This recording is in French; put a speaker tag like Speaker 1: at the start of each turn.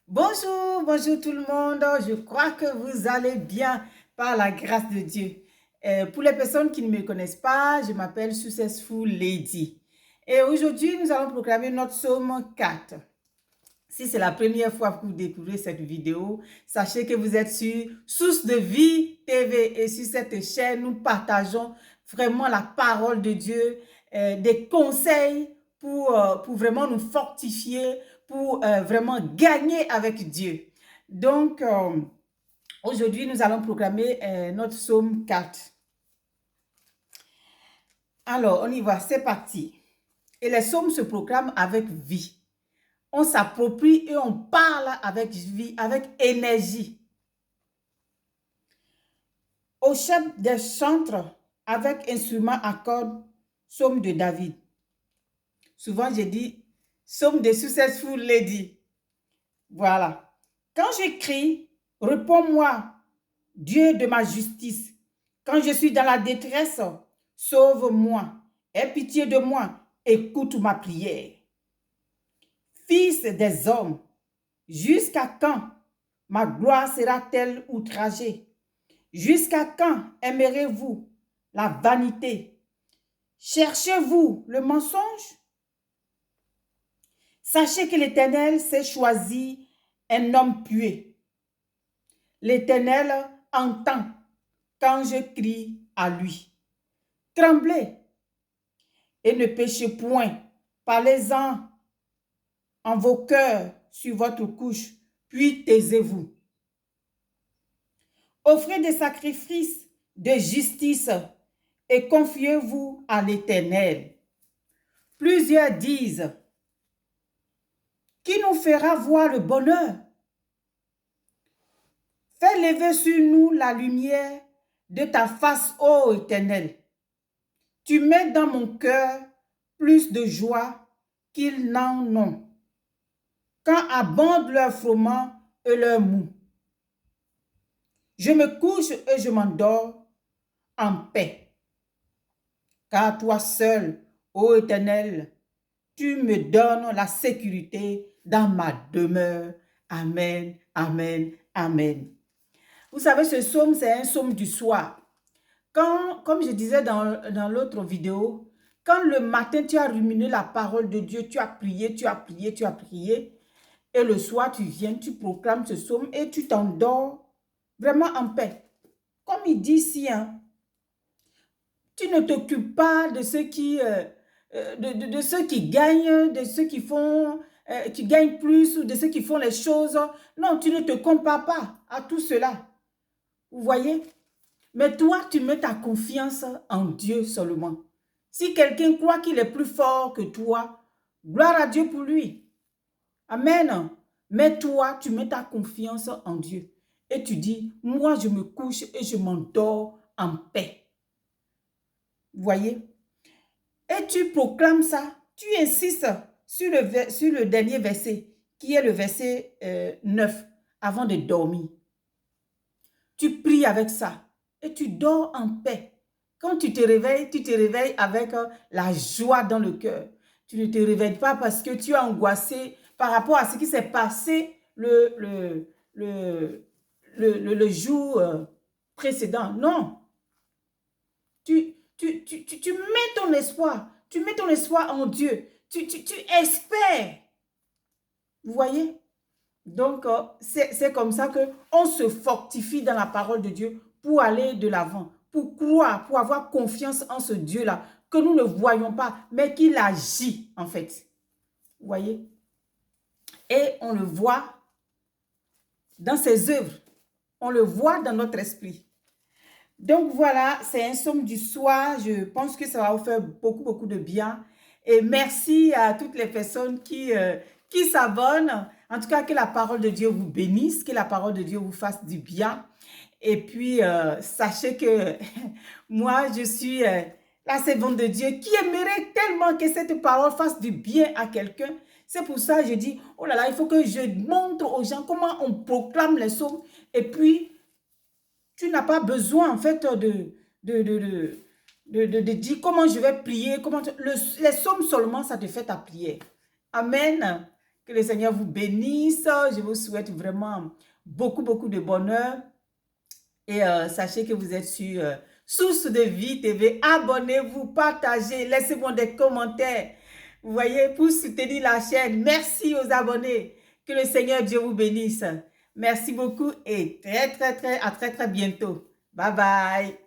Speaker 1: Bonjour, bonjour tout le monde. Je crois que vous allez bien par la grâce de Dieu. Pour les personnes qui ne me connaissent pas, je m'appelle Successful Lady. Et aujourd'hui, nous allons proclamer notre psaume 4. Si c'est la première fois que vous découvrez cette vidéo, sachez que vous êtes sur Source de Vie TV et sur cette chaîne, nous partageons vraiment la parole de Dieu, des conseils pour vraiment nous fortifier, pour vraiment gagner avec Dieu. Donc, aujourd'hui, nous allons proclamer notre psaume 4. Alors, on y va, c'est parti. Et les psaumes se proclament avec vie. On s'approprie et on parle avec vie, avec énergie. Au chef des chantres, avec instrument à cordes, psaume de David. Souvent, j'ai dit psaume de Successful Lady. Voilà. Quand je crie, réponds-moi, Dieu de ma justice. Quand je suis dans la détresse, sauve-moi. Aie pitié de moi. Écoute ma prière. Fils des hommes, jusqu'à quand ma gloire sera-t-elle outragée? Jusqu'à quand aimerez-vous la vanité? Cherchez-vous le mensonge? Sachez que l'Éternel s'est choisi un homme pieux. L'Éternel entend quand je crie à lui. Tremblez et ne péchez point. Parlez-en en vos cœurs sur votre couche, puis taisez-vous. Offrez des sacrifices de justice et confiez-vous à l'Éternel. Plusieurs disent, qui nous fera voir le bonheur? Fais lever sur nous la lumière de ta face, ô Éternel. Tu mets dans mon cœur plus de joie qu'ils n'en ont, quand abondent leur froment et leur mou. Je me couche et je m'endors en paix. Car toi seul, ô Éternel, tu me donnes la sécurité dans ma demeure. Amen, amen, amen. Vous savez, ce psaume, c'est un psaume du soir. Comme je disais dans l'autre vidéo, quand le matin, tu as ruminé la parole de Dieu, tu as prié, tu as prié, tu as prié, et le soir, tu viens, tu proclames ce psaume et tu t'endors vraiment en paix. Comme il dit ici, hein, tu ne t'occupes pas de ceux de ceux qui gagnent, de ceux qui gagnent plus ou de ceux qui font les choses. Non, tu ne te compares pas à tout cela. Vous voyez? Mais toi, tu mets ta confiance en Dieu seulement. Si quelqu'un croit qu'il est plus fort que toi, gloire à Dieu pour lui. Amen. Mais toi, tu mets ta confiance en Dieu. Et tu dis, moi, je me couche et je m'endors en paix. Vous voyez? Et tu proclames ça. Tu insistes sur le dernier verset, qui est le verset 9, avant de dormir. Tu pries avec ça et tu dors en paix. Quand tu te réveilles avec la joie dans le cœur. Tu ne te réveilles pas parce que tu es angoissé par rapport à ce qui s'est passé le jour précédent. Non. Tu mets ton espoir. Tu mets ton espoir en Dieu. Tu espères. Vous voyez? Donc, c'est comme ça qu'on se fortifie dans la parole de Dieu pour aller de l'avant, pour croire, pour avoir confiance en ce Dieu-là, que nous ne voyons pas, mais qu'il agit en fait. Vous voyez? Et on le voit dans ses œuvres. On le voit dans notre esprit. Donc voilà, c'est un psaume du soir. Je pense que ça va vous faire beaucoup de bien. Et merci à toutes les personnes qui s'abonnent. En tout cas, que la parole de Dieu vous bénisse, que la parole de Dieu vous fasse du bien. Et puis, sachez que moi, je suis la servante de Dieu qui aimerait tellement que cette parole fasse du bien à quelqu'un. C'est pour ça que je dis, oh là là, il faut que je montre aux gens comment on proclame les psaumes. Et puis, tu n'as pas besoin, en fait, de dire comment je vais prier. Les psaumes seulement, ça te fait ta prière. Amen. Que le Seigneur vous bénisse. Je vous souhaite vraiment beaucoup, beaucoup de bonheur. Et sachez que vous êtes sur Source de Vie TV. Abonnez-vous, partagez, laissez-moi des commentaires. Vous voyez, pour soutenir la chaîne. Merci aux abonnés. Que le Seigneur Dieu vous bénisse. Merci beaucoup et à très, très bientôt. Bye bye.